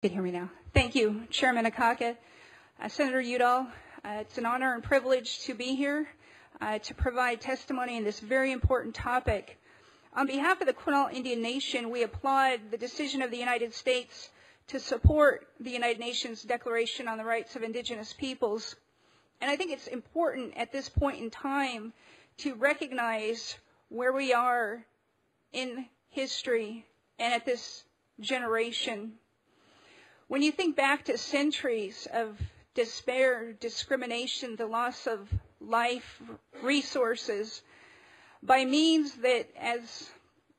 You can hear me now. Thank you, Chairman Akaka. Senator Udall, it's an honor and privilege to be here to provide testimony in this very important topic. On behalf of the Quinault Indian Nation, we applaud the decision of the United States to support the United Nations Declaration on the Rights of Indigenous Peoples. And I think it's important at this point in time to recognize where we are in history and at this generation. When you think back to centuries of despair, discrimination, the loss of life, resources, by means that, as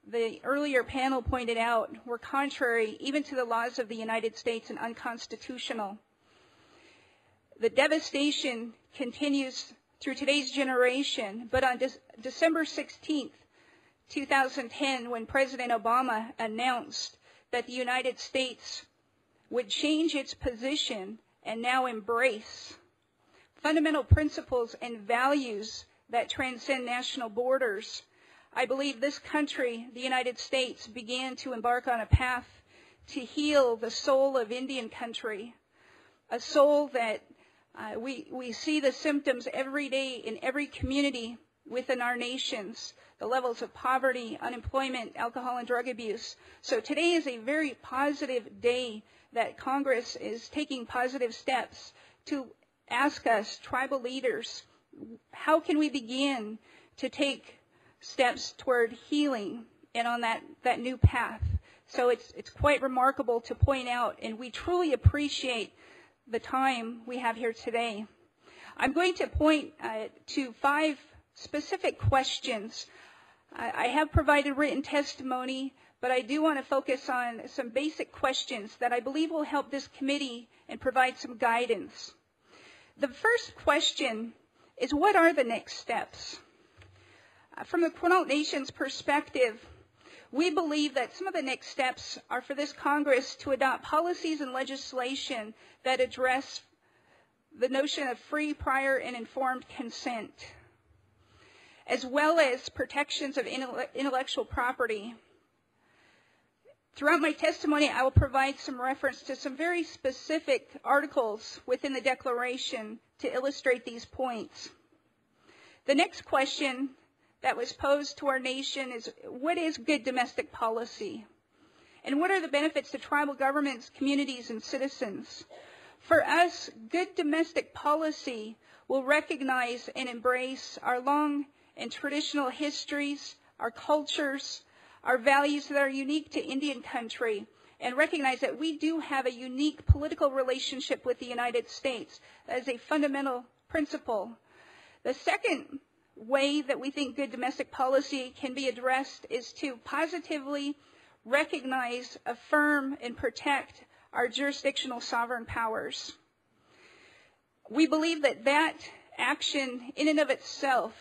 the earlier panel pointed out, were contrary even to the laws of the United States and unconstitutional. The devastation continues through today's generation, but on December 16th, 2010, when President Obama announced that the United States would change its position and now embrace fundamental principles and values that transcend national borders, I believe this country, the United States, began to embark on a path to heal the soul of Indian country, a soul that we see the symptoms every day in every community within our nations, the levels of poverty, unemployment, alcohol and drug abuse. So today is a very positive day that Congress is taking positive steps to ask us, tribal leaders, how can we begin to take steps toward healing and on that new path. So it's quite remarkable to point out, and we truly appreciate the time we have here today. I'm going to point to 5 specific questions. I have provided written testimony, but I do want to focus on some basic questions that I believe will help this committee and provide some guidance. The first question is, what are the next steps? From the Quinault Nation's perspective, we believe that some of the next steps are for this Congress to adopt policies and legislation that address the notion of free, prior, and informed consent, as well as protections of intellectual property. Throughout my testimony, I will provide some reference to some very specific articles within the Declaration to illustrate these points. The next question that was posed to our nation is, what is good domestic policy? And what are the benefits to tribal governments, communities, and citizens? For us, good domestic policy will recognize and embrace our long and traditional histories, our cultures, our values that are unique to Indian country, and recognize that we do have a unique political relationship with the United States. That is a fundamental principle. The second way that we think good domestic policy can be addressed is to positively recognize, affirm, and protect our jurisdictional sovereign powers. We believe that that action in and of itself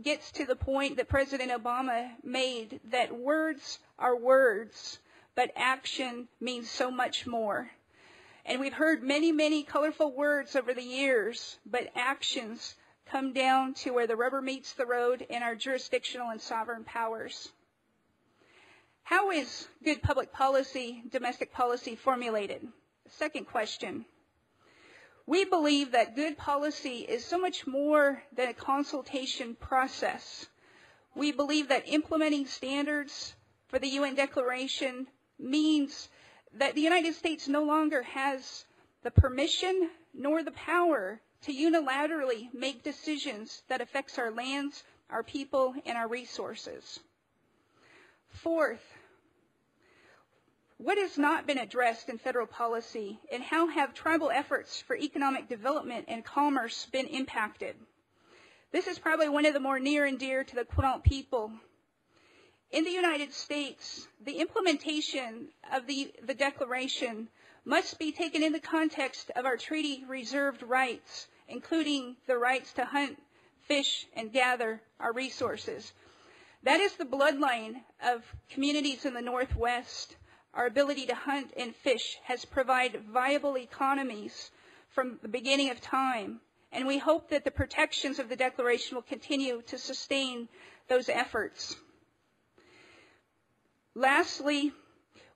gets to the point that President Obama made, that words are words, but action means so much more. And we've heard many, many colorful words over the years, but actions come down to where the rubber meets the road in our jurisdictional and sovereign powers. How is good public policy, domestic policy formulated? Second question. We believe that good policy is so much more than a consultation process. We believe that implementing standards for the UN Declaration means that the United States no longer has the permission nor the power to unilaterally make decisions that affects our lands, our people, and our resources. Fourth, what has not been addressed in federal policy, and how have tribal efforts for economic development and commerce been impacted? This is probably one of the more near and dear to the Quinault people. In the United States, the implementation of the Declaration must be taken in the context of our treaty reserved rights, including the rights to hunt, fish, and gather our resources. That is the bloodline of communities in the Northwest. Our ability to hunt and fish has provided viable economies from the beginning of time, and we hope that the protections of the Declaration will continue to sustain those efforts. Lastly,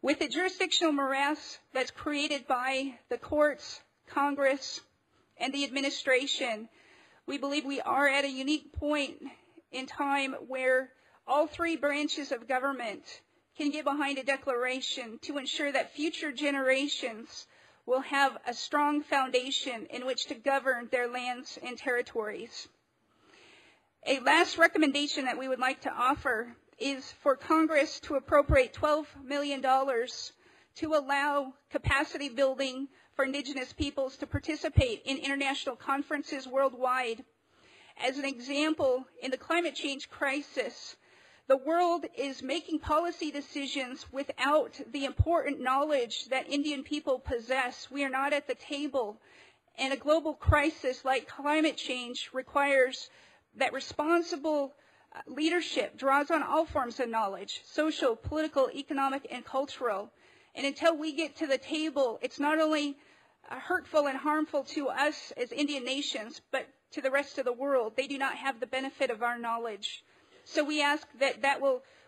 With the jurisdictional morass that's created by the courts, Congress, and the administration, we believe we are at a unique point in time where all three branches of government can get behind a declaration to ensure that future generations will have a strong foundation in which to govern their lands and territories. A last recommendation that we would like to offer is for Congress to appropriate $12 million to allow capacity building for Indigenous peoples to participate in international conferences worldwide. As an example, in the climate change crisis, the world is making policy decisions without the important knowledge that Indian people possess. We are not at the table, and a global crisis like climate change requires that responsible leadership draws on all forms of knowledge, social, political, economic, and cultural. And until we get to the table, it's not only hurtful and harmful to us as Indian nations, but to the rest of the world. They do not have the benefit of our knowledge. So we ask that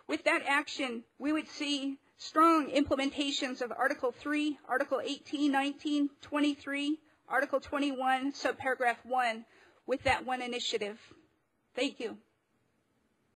with that action, we would see strong implementations of Article 3, Article 18, 19, 23, Article 21, subparagraph 1, with that one initiative. Thank you.